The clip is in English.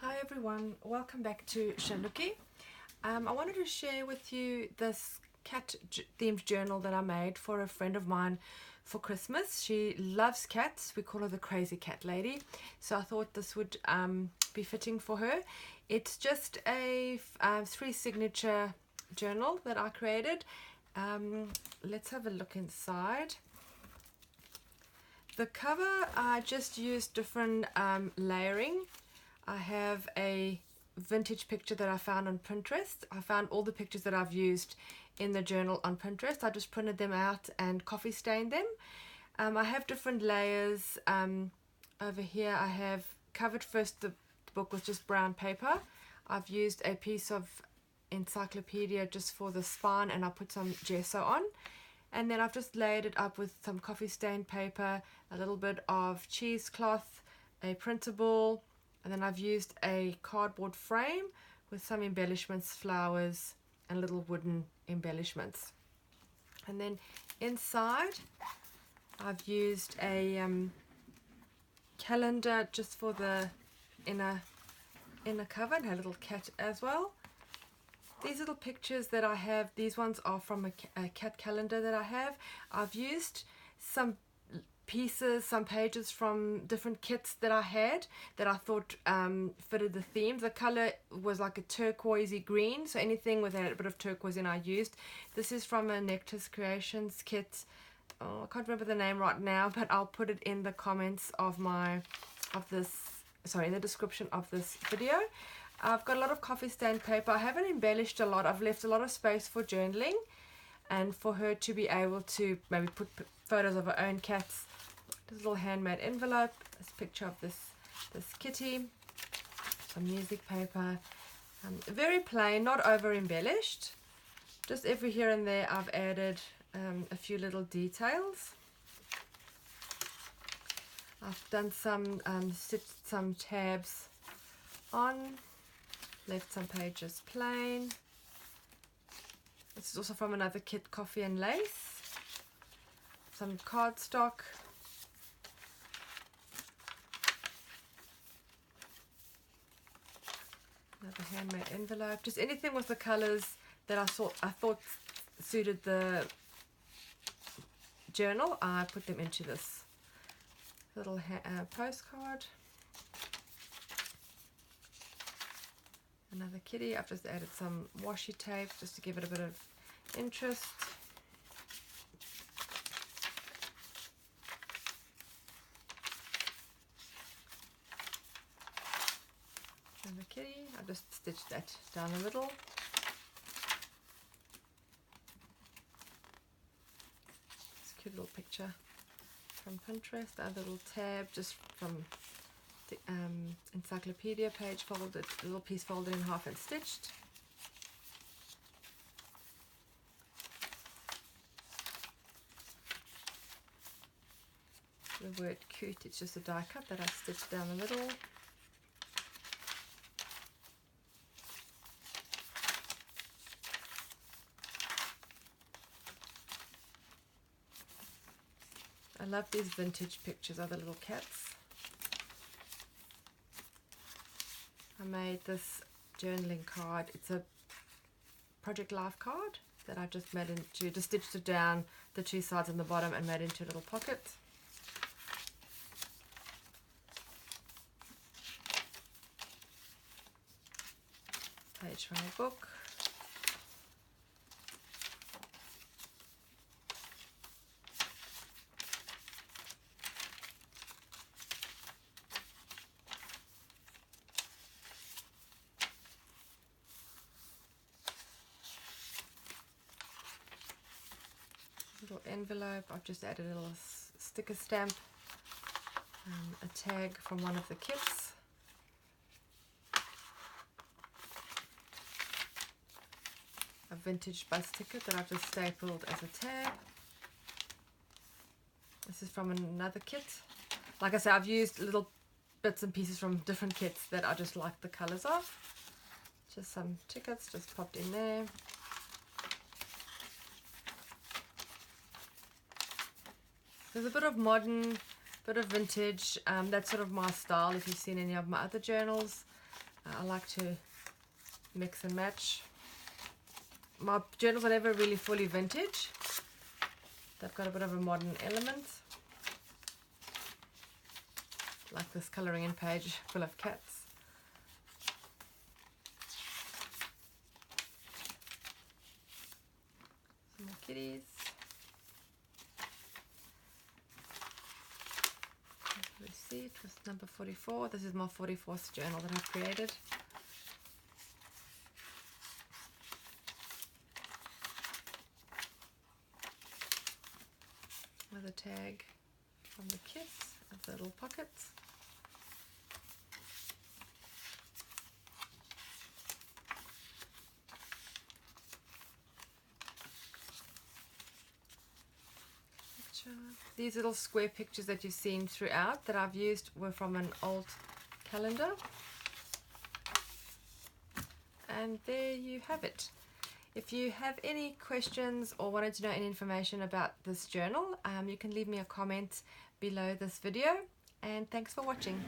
Hi everyone, welcome back to Shanuki. I wanted to share with you this cat themed journal that I made for a friend of mine for Christmas. She loves cats. We call her the crazy cat lady. So I thought this would be fitting for her. It's just a 3 signature journal that I created. Let's have a look inside. The cover, I just used different layering. I have a vintage picture that I found on Pinterest. I found all the pictures that I've used in the journal on Pinterest. I just printed them out and coffee stained them. I have different layers. Over here I have covered first the book with just brown paper. I've used a piece of encyclopedia just for the spine, and I put some gesso on. And then I've just layered it up with some coffee stained paper, a little bit of cheesecloth, a printable, and then I've used a cardboard frame with some embellishments, flowers, and little wooden embellishments. And then inside, I've used a calendar just for the inner cover, and a little cat as well. These little pictures that I have, these ones are from a cat calendar that I have. I've used some pieces, some pages from different kits that I had that I thought fitted the theme. The color was like a turquoisey green, so anything with a bit of turquoise in I used. This is from a Nectars Creations kit. Oh, I can't remember the name right now, but I'll put it in the comments of in the description of this video. I've got a lot of coffee stained paper. I haven't embellished a lot. I've left a lot of space for journaling and for her to be able to maybe put photos of her own cats. This little handmade envelope, this picture of this kitty, some music paper, very plain, not over embellished. Just every here and there I've added a few little details. I've done stitched some tabs on, left some pages plain. This is also from another kit, Coffee and Lace. Some cardstock. Another handmade envelope. Just anything with the colors that I thought suited the journal. I put them into this little postcard. Another kitty. I've just added some washi tape just to give it a bit of interest. And the kitty, I've just stitched that down a little. It's a cute little picture from Pinterest. Another little tab just from the encyclopedia page, folded, a little piece folded in half and stitched. The word cute, it's just a die cut that I stitched down a little. I love these vintage pictures of the little cats. I made this journaling card. It's a Project Life card that I just made into, just stitched it down the two sides and the bottom and made into a little pocket. Page from a book. Little envelope. I've just added a little sticker stamp, a tag from one of the kits, a vintage bus ticket that I've just stapled as a tag. This is from another kit. Like I said, I've used little bits and pieces from different kits that I just like the colors of. Just some tickets just popped in there. There's a bit of modern, bit of vintage. That's sort of my style if you've seen any of my other journals. I like to mix and match. My journals are never really fully vintage. They've got a bit of a modern element. Like this colouring in page full of cats. Some more kitties. Receipt was number 44. This is my 44th journal that I've created. With a tag from the kits of the little pockets. These little square pictures that you've seen throughout that I've used were from an old calendar. And there you have it. If you have any questions or wanted to know any information about this journal, you can leave me a comment below this video. And thanks for watching.